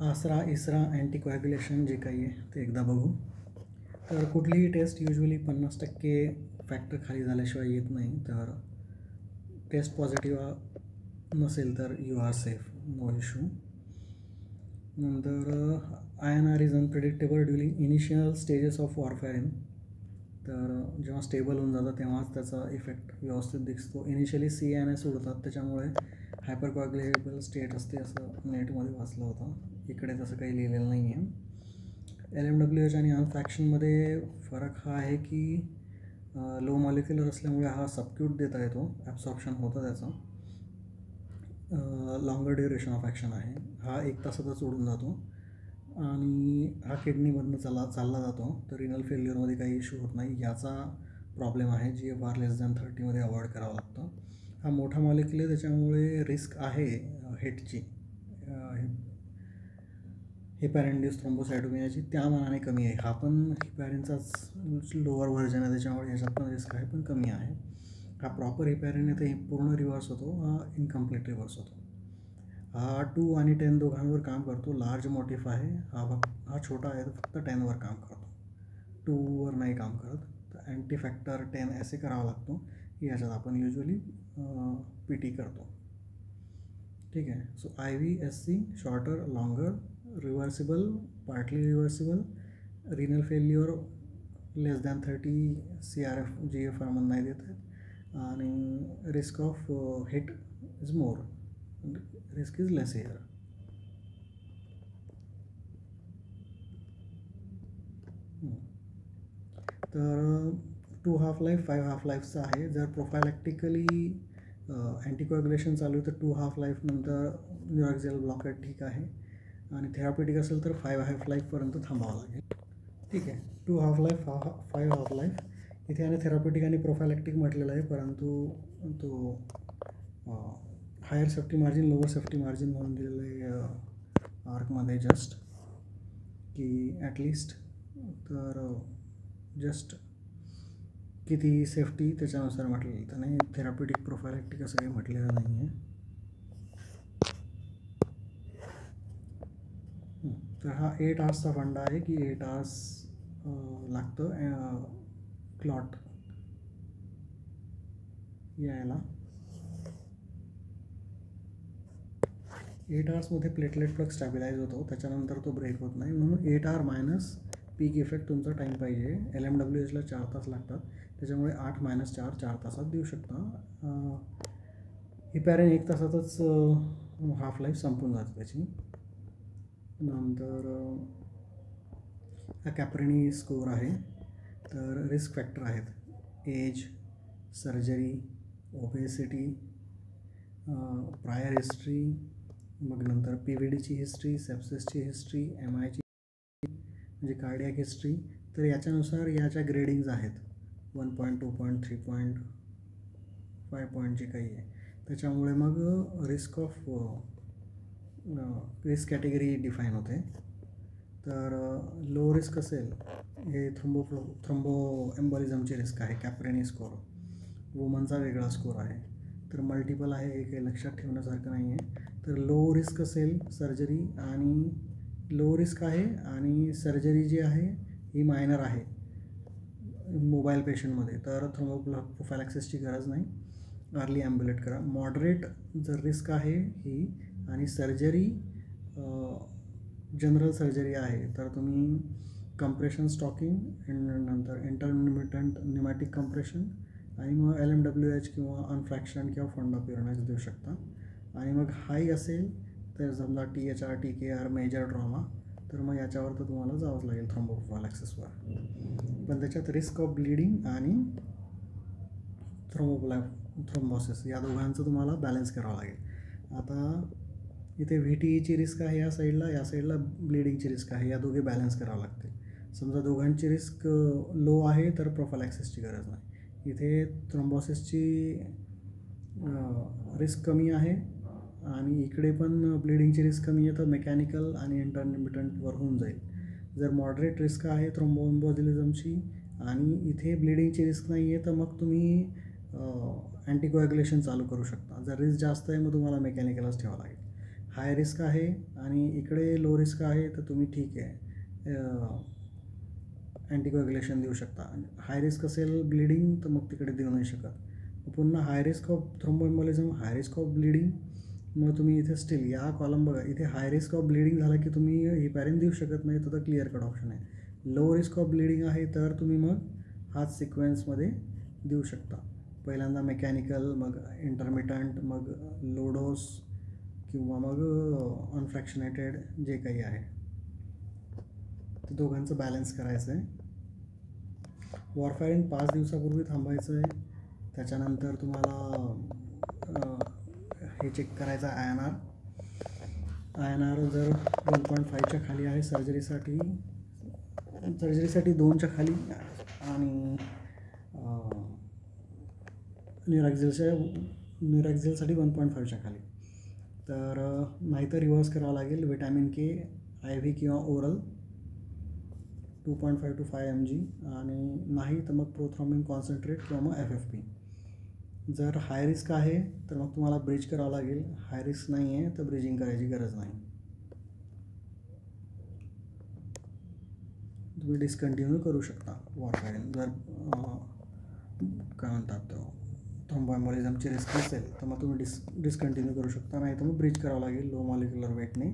आसरा इस्रा अँटीकोॲग्युलेशन जे काही आहे ते एकदा बघू. तर कुठलीही टेस्ट युजली 50% फॅक्टर खाली झाल्याशिवाय येत नाही. तर टेस्ट पॉझिटिव्ह नसेल तर you are safe, no issue. नंतर INR is unpredictable during initial stages of warfarining. तर जेव्हा स्टेबल होऊन जातं तेव्हाच त्याचा इफेक्ट व्यवस्थित दिसतो. इनिशियली CNS उडतात, त्याच्यामुळे हायपरकोॲग्युलेबल स्टेट असते असं नेटमध्ये वाचलं होतं. इकडे तसं काही लिहिलेलं नाही आहे. LMWH आणि अनफ्रॅक्शनमध्ये फरक हा आहे की लो मॉलिक्युलर असल्यामुळे हा सबक्यूट देता येतो, ॲब्सॉर्प्शन होतं त्याचं. लॉंगर ड्युरेशन ऑफ ॲक्शन आहे. हा 1 तासातच उडून जातो आणि हा किडनीमधनं चालला जातो. तर रिनल फेल्युअरमध्ये काही इश्यू होत नाही. याचा प्रॉब्लेम आहे GFR लेस दॅन 30मध्ये अवॉइड करावं लागतं. हा मोठा मॉलिक्युल आहे, त्याच्यामुळे रिस्क आहे हिटची, हिपॅरेंड्यूस थ्रोम्बोसायटोमियाची त्या मानाने कमी आहे. हा पण हिपॅरिनचाच लोअर व्हर्जन आहे, त्याच्यामुळे ह्याच्यात पण रिस्क आहे पण कमी आहे. हा प्रॉपर हिपॅरिन आहे तर पूर्ण रिव्हर्स होतो, हा इनकम्प्लीट रिव्हर्स होतो. हा 2 आणि 10 दोघांवर काम करतो. लार्ज मोटिफ आहे. हा छोटा आहे तर फक्त 10वर काम करतो, 2वर नाही काम करत. तर अँटी फॅक्टर 10 ऐसे करावा लागतो. याच्यात आपण युजली PT करतो. ठीक आहे. So IVSC shorter, longer, reversible, partly reversible, renal failure less than 30 CRF GFR मध्ये नाही देत आहेत आणि risk of HIT is more, risk is less here. तर 2 हाफ लाईफ 5 हाफ लाईफचा आहे. जर प्रोफायलॅक्टिकली अँटीकोॲग्युलेशन चालू आहे तर 2 हाफ लाईफ नंतर न्यूरॉक्झियल ब्लॉकेट ठीक आहे आणि थेरापिटिक असेल तर 5 हाफ लाईफपर्यंत थांबावं लागेल. ठीक आहे. 2 हाफ लाईफ 5 हाफ लाईफ इथे आणि थेरापिटिक आणि प्रोफायलॅक्टिक म्हटलेलं आहे, परंतु तो higher safety margin lower safety margin म्हणून दिलेलं आहे आर्कमध्ये जस्ट की ॲटलिस्ट. तर जस्ट किती सेफ्टी त्याच्यानुसार म्हटलेलं तर नाही, थेरापिटिक प्रोफायलॅक्टिक असं काही म्हटलेलं नाही आहे. तर हा 8 आवर्सचा फंडा आहे की 8 आवर्स लागतं क्लॉट यायला. 8 आवर्समध्ये प्लेटलेट फ्लक्स स्टॅबिलाइज होतो, त्याच्यानंतर तो ब्रेक होत नाही. म्हणून 8 आवर मायनस पीक इफेक्ट तुमचा टाईम पाहिजे. LMWHला 4 तास लागतात, त्याच्यामुळे 8 - 4 4 तासात देऊ शकता. हिपॅरिन 1 तासातच हाफ लाईफ संपून जाते त्याची. नंतर हा कॅप्रेनी स्कोअर आहे. तर रिस्क फॅक्टर आहेत age, surgery, obesity, prior history, मग नंतर PVDची हिस्ट्री, सेप्सिसची हिस्ट्री, MIची म्हणजे कार्डियाक हिस्ट्री. तर याच्यानुसार याच्या ग्रेडिंग्ज आहेत 1 2 3 5 जे काही आहे. त्याच्यामुळे मग रिस्क कॅटेगरी डिफाईन होते. तर लो रिस्क असेल हे थ्रोम्बो एम्बॉलिझमची रिस्क आहे, कॅप्रेनी स्कोअर. वुमनचा वेगळा स्कोअर आहे. तर मल्टिपल आहे, हे काही लक्षात ठेवण्यासारखं नाही आहे. तर लो रिस्क असेल सर्जरी आणि लो रिस्क आहे आणि सर्जरी जी आहे ही मायनर आहे मोबाईल पेशंटमध्ये, तर प्रोफायलॅक्सिसची गरज नाही, अर्ली ॲम्ब्युलेट करा. मॉडरेट जर रिस्क आहे ही आणि सर्जरी जनरल सर्जरी आहे तर तुम्ही कंप्रेशन स्टॉकिंग, नंतर इंटरमिटंट न्यूमॅटिक कंप्रेशन आणि मग LMWH किंवा अनफ्रॅक्शन किंवा फंडापिरोनाइज देऊ शकता. आणि मग हाय असेल तर समजा THR, TKR, मेजर ट्रॉमा, तर मग याच्यावर तर तुम्हाला जावंच लागेल थ्रोम्बोप्रोफायलॅक्सिसवर. पण त्याच्यात रिस्क ऑफ ब्लिडिंग आणि थ्रोम्बोसिस या दोघांचं तुम्हाला बॅलन्स करावं लागेल. आता इथे VTEची रिस्क आहे या साईडला ब्लिडिंगची रिस्क आहे, या दोघे बॅलन्स करावं लागतील. समजा दोघांची रिस्क लो आहे तर प्रोफायलॅक्सिसची गरज नाही. इथे थ्रोम्बोसिसची रिस्क कमी आहे आणि इकडे पण ब्लिडिंगची रिस्क कमी आहे, तर मेकॅनिकल आणि इंटरमिटंटवर होऊन जाईल. जर मॉडरेट रिस्क आहे थ्रोम्बोएम्बोलिझमची आणि इथे ब्लिडिंगची रिस्क नाही आहे तर मग तुम्ही अँटीकोॲग्युलेशन चालू करू शकता. जर रिस्क जास्त आहे मग तुम्हाला मेकॅनिकलच ठेवावं लागेल. हाय रिस्क आहे आणि इकडे लो रिस्क आहे तर तुम्ही ठीक आहे अँटीकोॲग्युलेशन देऊ शकता. हाय रिस्क असेल ब्लिडिंग तर मग तिकडे देऊ नाही शकत. पुन्हा high risk of thromboembolism, high risk of bleeding, मग तुम्ही इथे स्टील या कॉलम बघा, इथे हाय रिस्क ऑफ ब्लिडिंग झालं की तुम्ही हिपॅरिन देऊ शकत नाही, तर क्लिअर कट ऑप्शन आहे. लो रिस्क ऑफ ब्लिडिंग आहे तर तुम्ही मग हाच सिक्वेन्समध्ये देऊ शकता. पहिल्यांदा मेकॅनिकल, मग इंटरमिटंट, मग लो डोस किंवा मग अनफ्रॅक्शनेटेड जे काही आहे ते दोघांचं बॅलन्स करायचं आहे. वॉरफॅरिन 5 दिवसापूर्वी थांबायचं आहे. त्याच्यानंतर तुम्हाला हे चेक करायचं INR जर 1.5च्या खाली आहे सर्जरीसाठी 2च्या खाली आणि न्यूरॅक्झिलसाठी 1.5च्या खाली, तर नाहीतर रिव्हर्स करावं लागेल विटॅमिन के IV किंवा ओरल 2.5 to 5 mg, आणि नाही तर मग प्रोथ्रॉम्बिन कॉन्सन्ट्रेट किंवा मग FFP. जर हाय रिस्क आहे तर मग तुम्हाला ब्रिज करावं लागेल. हाय रिस्क नाही आहे तर ब्रिजिंग करायची गरज नाही. तुम्ही डिस्कंटिन्यू करू शकता वॉरफॅरिन. जर काय म्हणतात थ्रोम्बोएम्बोलिझमची रिस्क असेल तर मग तुम्ही डिस्कंटिन्यू करू शकता, नाही तर मग ब्रिज करावं लागेल लो मॉलिक्युलर वेटने.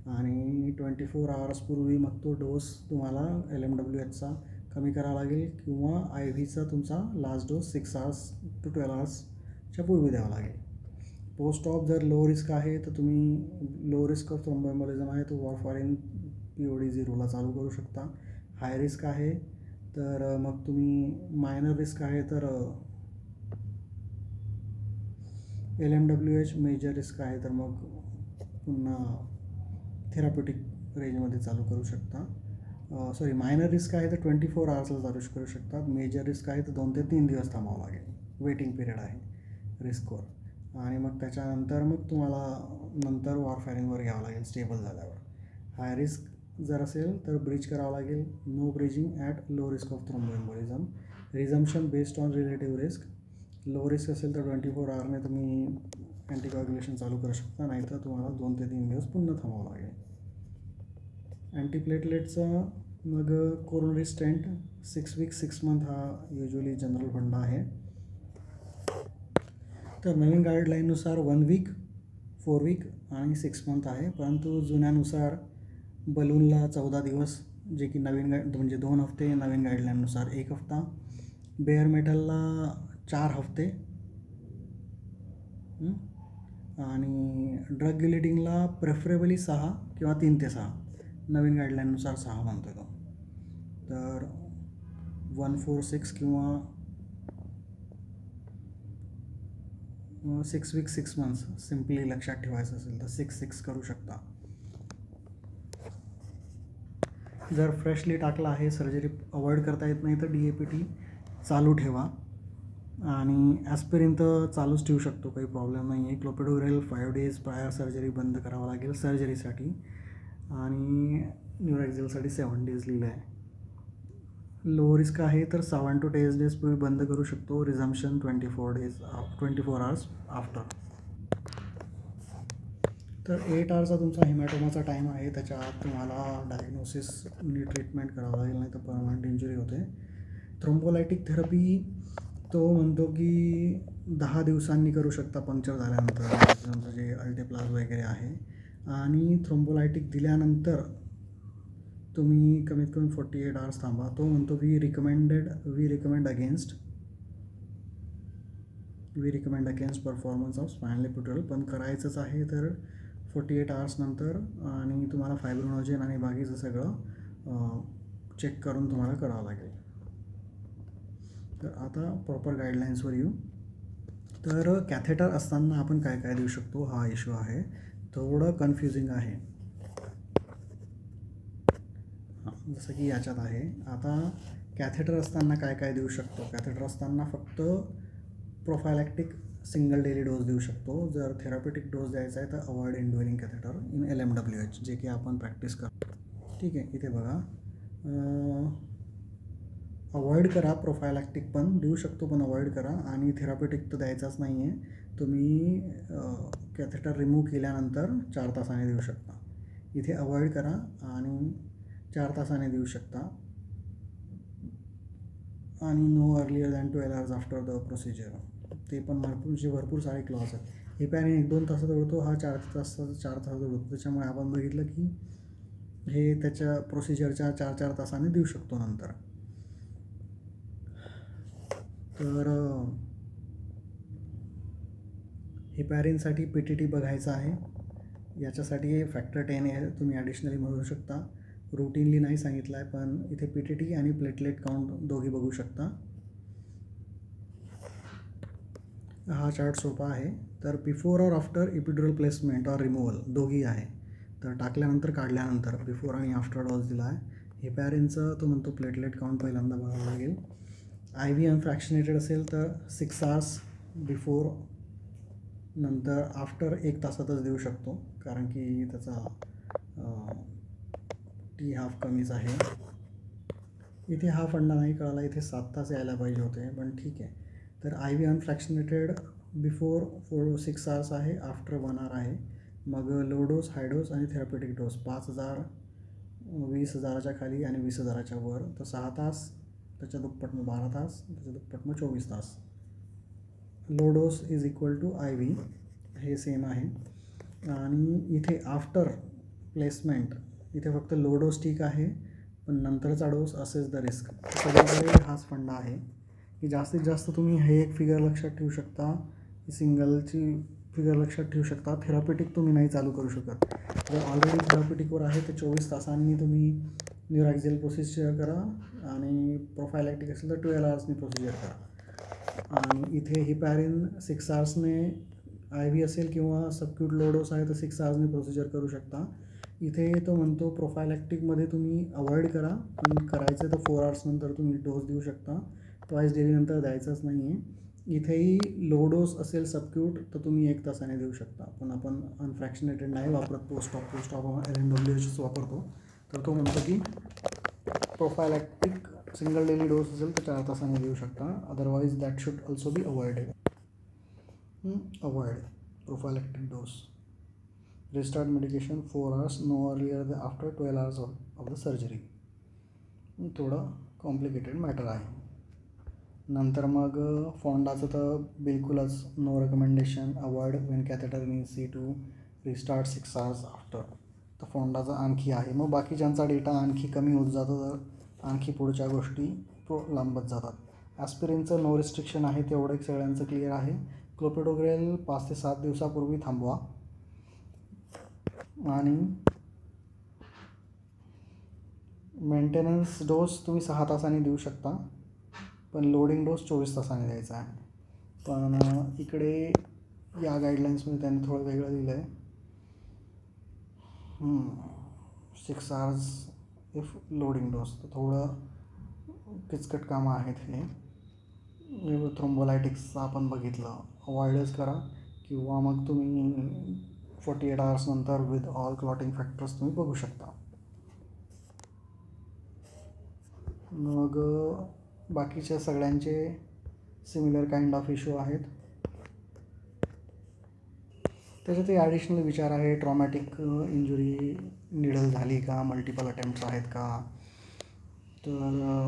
आणि 24 hours पूर्वी मग तो डोस तुम्हाला LMWHचा कमी करावा लागेल किंवा IVचा तुमचा लास्ट डोस 6 hours to 12 hoursच्या पूर्वी द्यावा लागेल. पोस्ट ऑफ जर लो रिस्क आहे तर तुम्ही लो रिस्क ऑफ थ्रोम्बोएम्बोलिझम आहे तो वॉरफॅरिन POD 0ला चालू करू शकता. हाय रिस्क आहे तर मग तुम्ही मायनर रिस्क आहे तर LMWH, मेजर रिस्क आहे तर मग पुन्हा थेराप्युटिक रेंजमध्ये चालू करू शकता. मायनर रिस्क आहे तर 24 hours चालू करू शकतात. मेजर रिस्क आहे तर 2 ते 3 दिवस थांबावं लागेल. वेटिंग पिरियड आहे रिस्कवर. आणि मग त्याच्यानंतर मग तुम्हाला नंतर वॉरफॅरिनवर घ्यावं लागेल स्टेबल झाल्यावर. हाय रिस्क जर असेल तर ब्रिज करावं लागेल. No bridging at low risk of thromboembolism. Resumption based on relative risk. Low risk असेल तर 24 hourने तुम्ही अँटीकोॲग्युलेशन चालू करू शकता, नाहीतर तुम्हाला 2 ते 3 दिवस पुन्हा थांबावं लागेल. अँटीप्लेटलेटचं मग कोरोनरी स्टेंट 6 weeks 6 month हा युजली जनरल फंड आहे. तर नवीन गाईडलाईननुसार 1 week, 4 week आणि 6 month आहे, परंतु जुन्यानुसार बलूनला 14 दिवस, जे की नवीन म्हणजे 2 हफ्ते, नवीन गाईडलाईननुसार 1 हफ्ता. बेअर मेटलला 4 हफ्ते आणि ड्रग गिलेटिंगला प्रेफरेबली 6 किंवा 3 ते 6, नवीन गाईडलाईननुसार 6 म्हणतो तो. तर 146 किंवा 6 weeks 6 months सिम्पली लक्षात ठेवायचं असेल तर 6 करू शकता. जर फ्रेशली टाकला आहे, सर्जरी अवॉइड करता येत नाही तर DAPT चालू ठेवा. आणि ॲस्पिरिन तर चालूच ठेवू शकतो, काही प्रॉब्लेम नाही आहे. क्लोपिडोग्रेल 5 days प्रायर सर्जरी बंद करावं लागेल सर्जरीसाठी. आणि न्यूरॅक्झिलसाठी 7 days लिहिलं आहे. लो रिस्क आहे तर 7 to 10 days पूर्वी बंद करू शकतो. रिझम्पशन 24 hours आफ्टर. तर 8 hours तुमचा हिमॅटोमाचा टाईम आहे. त्याच्या आत तुम्हाला डायग्नोसिस आणि ट्रीटमेंट करावं लागेल, नाही तर परमनंट इंजुरी होते. थ्रोम्बोलायटिक थेरपी तो म्हणतो की 10 दिवसांनी करू शकता पंक्चर झाल्यानंतर, जे अल्टेप्लाज वगैरे आहे. आणि थ्रोम्बोलायटिक दिल्यानंतर तुम्ही कमीत कमी 48 hours थांबा. तो म्हणतो we recommend against performance of spinal epidural. पण करायचंच आहे तर 48 hours नंतर, आणि तुम्हाला फायब्रोनोजेन आणि बाकीचं सगळं चेक करून तुम्हाला करावं लागेल. तर आता प्रॉपर गाईडलाईन्सवर येऊ. तर कॅथेटर असताना आपण काय काय देऊ शकतो हा इश्यू आहे, थोडं कन्फ्युजिंग आहे. जसं की याच्यात आहे. आता कॅथेटर असताना काय काय देऊ शकतो. कॅथेटर असताना फक्त प्रोफायलॅक्टिक सिंगल डेली डोस देऊ शकतो. जर थेराप्युटिक डोस द्यायचा आहे तर अवॉइड इंड्युरिंग कॅथेटर इन LMWH, जे की आपण प्रॅक्टिस करतो. ठीक आहे, इथे बघा, अवॉइड करा. प्रोफायलॅक्टिक पण देऊ शकतो पण अवॉइड करा. आणि थेराप्युटिक तर द्यायचाच नाही आहे. तुम्ही कॅथेटर रिमूव्ह केल्यानंतर 4 तासाने देऊ शकता. इथे अवॉइड करा आणि 4 तासाने देऊ शकता आणि know earlier than 12 hours after the procedure. ते पण भरपूर सारे क्लॉज आहेत. हिपॅरिन 1-2 तासात उडतो, हा 4 तासात उडतो. त्याच्यामुळे आपण बघितलं की हे त्याच्या प्रोसिजरच्या 4 तासाने देऊ शकतो नंतर. तर हिपॅरिनसाठी PTT बघायचं आहे. याच्यासाठी फॅक्टर 10 आहे, तुम्ही ॲडिशनली म्हणू शकता. रुटीनली नाही सांगितलं आहे, पण इथे PTT आणि प्लेटलेट काउंट दोघी बघू शकता. हा चार्ट सोपा आहे. तर बिफोर और आफ्टर एपिड्युरल प्लेसमेंट और रिमूव्हल दोघी आहे. तर टाकल्यानंतर काढल्यानंतर बिफोर आणि आफ्टर डोस दिला आहे. हिपॅरिनचं तो म्हणतो प्लेटलेट काउंट पहिल्यांदा बघावं लागेल. IV अनफ्रॅक्शनेटेड असेल तर 6 hours बिफोर, नंतर आफ्टर 1 तासातच देऊ शकतो, कारण की त्याचा T-half कमीच आहे. इथे हा फंडा नाही कळाला, इथे 7 तास यायला पाहिजे होते, पण ठीक आहे. तर IV अनफ्रॅक्शनेटेड बिफोर 6 hours आहे, आफ्टर 1 hour आहे. मग लो डोस, हाय डोस आणि थेरप्युटिक डोस 5,000, 20,000च्या खाली आणि 20,000च्या वर. तर 6 तास, त्याच्या दुप्पट मग 12 तास, त्याच्या दुप्पट मग 24 तास. Low dose is equal to IV, हे सेम आहे. आणि इथे आफ्टर प्लेसमेंट इथे फक्त लो डोस ठीक आहे, पण नंतरचा डोस असेच द रिस्क. सगळीकडे हाच फंडा आहे की जास्तीत जास्त तुम्ही हे एक फिगर लक्षात ठेवू शकता, सिंगलची फिगर लक्षात ठेवू शकता. थेरप्युटिक तुम्ही नाही चालू करू शकत. जर ऑलरेडी थेरप्युटिकवर आहे तर 24 तासांनी तुम्ही न्यूरॅक्झिल प्रोसिजर करा आणि प्रोफायलॅक्टिक असेल तर 12 hours प्रोसिजर करा. आणि इथे हिपॅरिन 6 hours IV असेल किंवा सबक्यूट लो डोस आहे तर 6 hours प्रोसिजर करू शकता. इथे तो म्हणतो प्रोफायलॅक्टिकमध्ये तुम्ही अवॉइड करा, पण करायचं तर 4 hours नंतर तुम्ही डोस देऊ शकता. ट्वाईस डेली नंतर द्यायचंच नाही आहे. इथेही लो डोस असेल सबक्यूट तर तुम्ही 1 तासाने देऊ शकता, पण आपण अनफ्रॅक्शनेटेड नाही वापरत. पोस्ट ऑफ LMWHच वापरतो. तर तो म्हणतो की प्रोफायलॅक्टिक सिंगल डेली डोस असेल तर 4 तासाने देऊ शकता. Otherwise that should also be avoided. Avoid prophylactic dose. Restart medication 4 hours, no earlier after 12 hours of the surgery. थोडं कॉम्प्लिकेटेड मॅटर आहे. नंतर मग फोंडाचं तर बिलकुलच no recommendation. Avoid when catheter in C2, restart 6 hours after. तर फोंडाचं आणखी आहे. मग बाकीच्यांचा डेटा आणखी कमी होत जातो, तर आणखी पुढच्या गोष्टी लांबत जातात. ॲस्पिरिनचं नो रिस्ट्रिक्शन आहे, तेवढं एक सगळ्यांचं क्लिअर आहे. क्लोपिडोग्रेल 5 ते 7 दिवसापूर्वी थांबवा. आणि मेंटेनन्स डोस तुम्ही 6 तासांनी देऊ शकता, पण लोडिंग डोस 24 तासांनी द्यायचा आहे. पण इकडे या गाईडलाईन्समध्ये त्यांनी थोडं वेगळं दिलं आहे. 6 hours इफ लोडिंग डोस. तर थोडं किचकट कामं आहेत हे. थ्रोम्बोलायटिक्सचं आपण बघितलं, अवॉइडच करा, किंवा मग तुम्ही 48 hours नंतर विथ ऑल क्लॉटिंग फॅक्टर्स तुम्ही बघू शकता. मग बाकीच्या सगळ्यांचे सिमिलर काइंड ऑफ इश्यू आहेत. त्याच्यातही ॲडिशनल विचार आहे. ट्रॉमॅटिक इंजुरी निडल झाली का, मल्टिपल अटेम्प्ट्स आहेत का. तर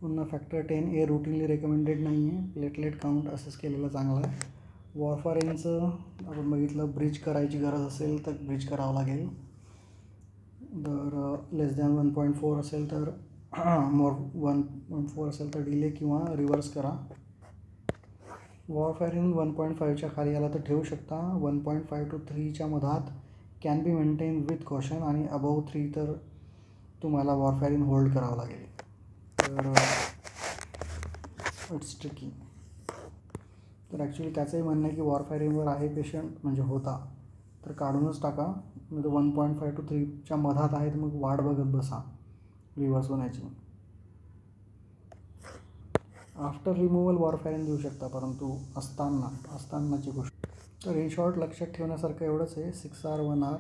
पुन्हा फॅक्टर 10A रुटीनली रेकमेंडेड नाही आहे. प्लेटलेट काउंट असेस केलेलं चांगलं आहे. वॉरफारिनचं आपण बघितलं, ब्रिज करायची गरज असेल तर ब्रिज करावं लागेल. जर लेस दॅन 1.4 असेल तर 1.4 असेल तर डिले किंवा रिव्हर्स करा. वॉरफॅरिन 1.5च्या खाली आला तर ठेवू शकता. 1.5 to 3च्या मधात can be maintain with caution, आणि अबव 3 तर तुम्हाला वॉरफॅरिन होल्ड करावं लागेल. तर इट्स ट्रिकी. तर ॲक्च्युली त्याचंही म्हणणं आहे की वॉरफॅरिनवर आहे पेशंट, म्हणजे होता, तर काढूनच टाका. म्हणजे 1.5 to 3च्या मधात आहे तर मग वाट बघत बसा रिव्हर्स होण्याची. आफ्टर रिमूव्हल वॉरफॅरिन देऊ शकता, परंतु असतानाची गोष्ट. तर इन शॉर्ट लक्षात ठेवण्यासारखं एवढंच आहे. 6 hour 1 hour,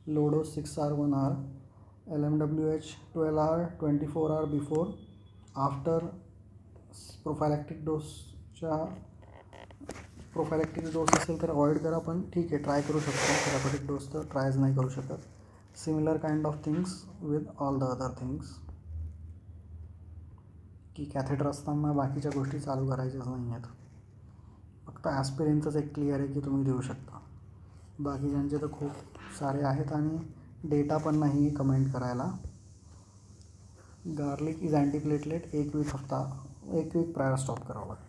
low dose 6 hour 1 hour, LMWH 12 hour 24 hour before, after prophylactic dose थेरॅपॉटिकच्या प्रोफायलॅक्टिक डोस असेल तर अवॉइड करा, पण ठीक आहे, ट्राय करू शकतो. थेरॅपॉटिक डोस तर ट्रायच नाही करू शकत. Similar kind of things with all the other things, की कॅथेटर असताना बाकीच्या गोष्टी चालू करायच्याच नाही आहेत. फक्त ॲस्पिरिनचंच एक क्लिअर आहे की तुम्ही देऊ शकता. बाकीच्यांचे तर खूप सारे आहेत आणि डेटा पण नाही कमेंट करायला. गार्लिक इज अँटीप्लेटलेट, एक वीक प्रायर स्टॉप करावं लागतं.